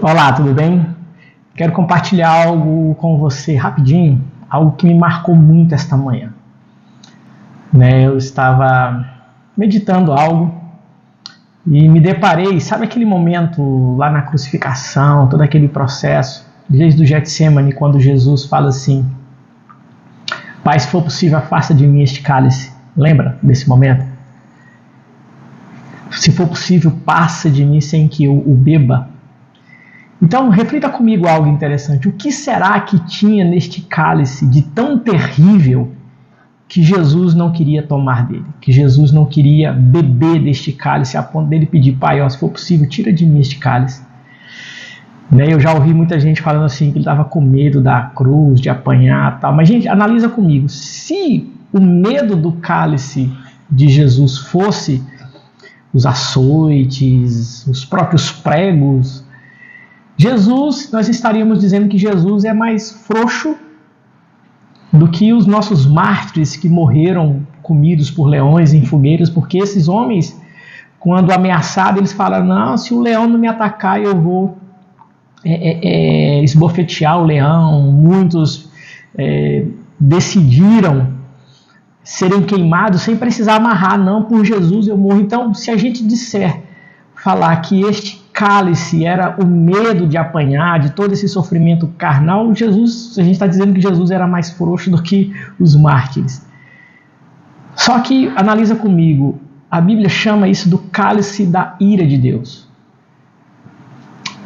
Olá, tudo bem? Quero compartilhar algo com você rapidinho, algo que me marcou muito esta manhã. Eu estava meditando algo e me deparei, sabe aquele momento lá na crucificação, todo aquele processo, desde o Getsemane, quando Jesus fala assim: Pai, se for possível, afasta de mim este cálice. Lembra desse momento? Se for possível, passa de mim sem que eu o beba. Então, reflita comigo algo interessante. O que será que tinha neste cálice de tão terrível que Jesus não queria tomar dele? Que Jesus não queria beber deste cálice a ponto dele pedir: Pai, se for possível, tira de mim este cálice. Eu já ouvi muita gente falando assim que ele estava com medo da cruz, de apanhar e tal. Mas, gente, analisa comigo. Se o medo do cálice de Jesus fosse os açoites, os próprios pregos, nós estaríamos dizendo que Jesus é mais frouxo do que os nossos mártires que morreram comidos por leões em fogueiras, porque esses homens, quando ameaçados, eles falam: não, se o leão não me atacar, eu vou esbofetear o leão. Muitos decidiram serem queimados sem precisar amarrar. Não, por Jesus eu morro. Então, se a gente falar que este cálice era o medo de apanhar, de todo esse sofrimento carnal, a gente está dizendo que Jesus era mais frouxo do que os mártires. Só que, analisa comigo, a Bíblia chama isso do cálice da ira de Deus.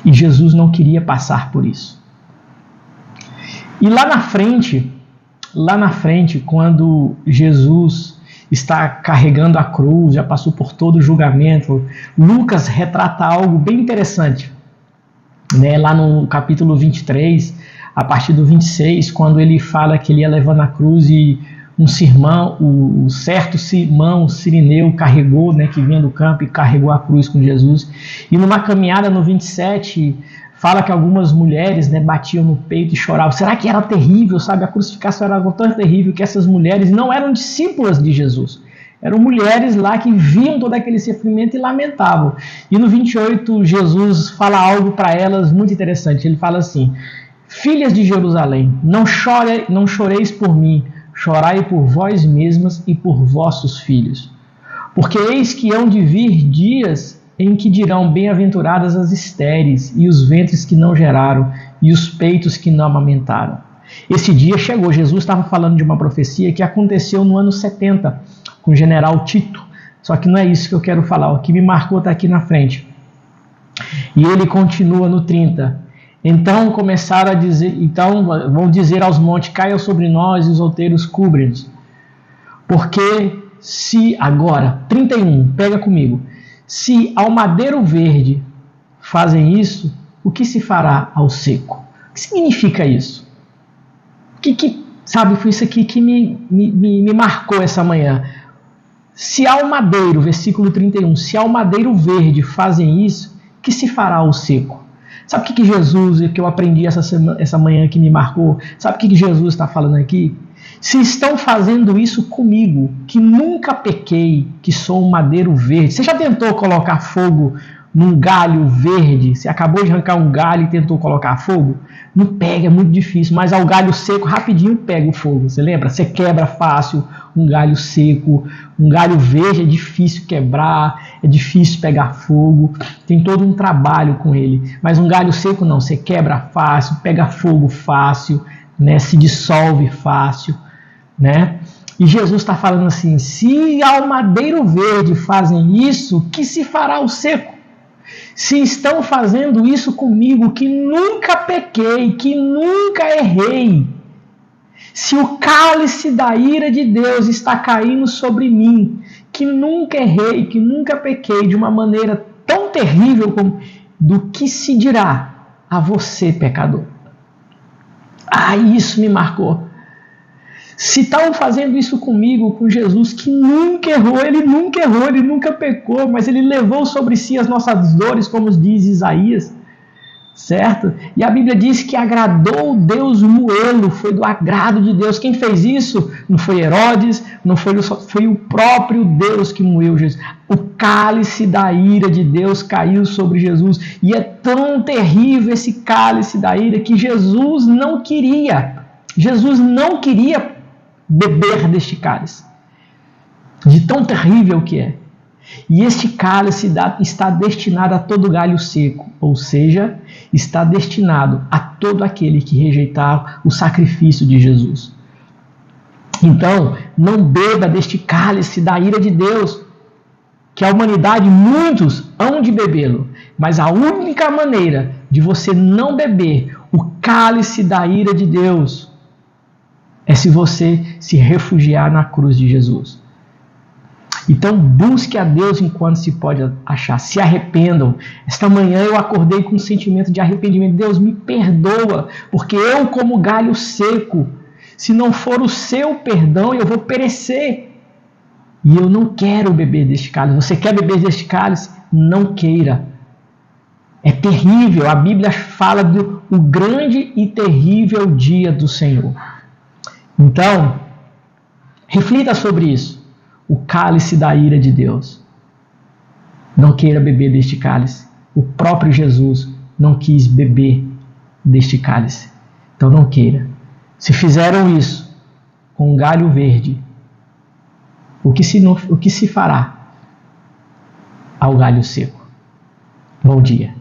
E Jesus não queria passar por isso. E lá na frente, quando Jesus está carregando a cruz, já passou por todo o julgamento, Lucas retrata algo bem interessante. Lá no capítulo 23, a partir do 26, quando ele fala que ele ia levando a cruz e um Simão, o certo Simão Cirineu carregou, que vinha do campo e carregou a cruz com Jesus. E numa caminhada no 27, fala que algumas mulheres batiam no peito e choravam. Será que era terrível, sabe? A crucificação era tão terrível que essas mulheres não eram discípulas de Jesus. Eram mulheres lá que viam todo aquele sofrimento e lamentavam. E no 28, Jesus fala algo para elas muito interessante. Ele fala assim: Filhas de Jerusalém, não choreis por mim, chorai por vós mesmas e por vossos filhos. Porque eis que hão de vir dias em que dirão: bem-aventuradas as estéreis, e os ventres que não geraram, e os peitos que não amamentaram. Esse dia chegou. Jesus estava falando de uma profecia que aconteceu no ano 70, com o general Tito. Só que não é isso que eu quero falar. O que me marcou está aqui na frente. E ele continua no 30. Então começaram a dizer, vão dizer aos montes: caiam sobre nós, e os outeiros cobrem-nos. Porque se agora, 31, pega comigo. Se ao madeiro verde fazem isso, o que se fará ao seco? O que significa isso? Sabe, foi isso aqui que me marcou essa manhã. Se ao madeiro, versículo 31, se ao madeiro verde fazem isso, o que se fará ao seco? Sabe o que Jesus, que eu aprendi essa manhã que me marcou? Sabe o que Jesus está falando aqui? Se estão fazendo isso comigo, que nunca pequei, que sou um madeiro verde. Você já tentou colocar fogo num galho verde? Você acabou de arrancar um galho e tentou colocar fogo? Não pega, é muito difícil, mas ao galho seco rapidinho pega o fogo. Você lembra? Você quebra fácil um galho seco. Um galho verde é difícil quebrar, é difícil pegar fogo. Tem todo um trabalho com ele. Mas um galho seco não, você quebra fácil, pega fogo fácil, se dissolve fácil. E Jesus está falando assim: se ao madeiro verde fazem isso, que se fará ao seco? Se estão fazendo isso comigo, que nunca pequei, que nunca errei, se o cálice da ira de Deus está caindo sobre mim, que nunca errei, que nunca pequei de uma maneira tão terrível do que se dirá a você, pecador? Isso me marcou. Se estão fazendo isso comigo, com Jesus, que nunca errou, ele nunca pecou, mas ele levou sobre si as nossas dores, como diz Isaías. certo? E a Bíblia diz que agradou Deus moê-lo, foi do agrado de Deus. Quem fez isso? Não foi Herodes, não foi o próprio Deus que moeu Jesus. O cálice da ira de Deus caiu sobre Jesus, e é tão terrível esse cálice da ira que Jesus não queria beber deste cálice, de tão terrível que é. E este cálice está destinado a todo galho seco, ou seja, está destinado a todo aquele que rejeitar o sacrifício de Jesus. Então, não beba deste cálice da ira de Deus, que a humanidade, muitos hão de bebê-lo, mas a única maneira de você não beber o cálice da ira de Deus é se você se refugiar na cruz de Jesus. Então busque a Deus enquanto se pode achar. Se arrependam. Esta manhã eu acordei com um sentimento de arrependimento. Deus, me perdoa, porque eu, como galho seco, se não for o seu perdão, eu vou perecer. E eu não quero beber deste cálice. Você quer beber deste cálice? Não queira. É terrível. A Bíblia fala do grande e terrível dia do Senhor. Então, reflita sobre isso. O cálice da ira de Deus. Não queira beber deste cálice. O próprio Jesus não quis beber deste cálice. Então não queira. Se fizeram isso com um galho verde, o que se fará ao galho seco? Bom dia.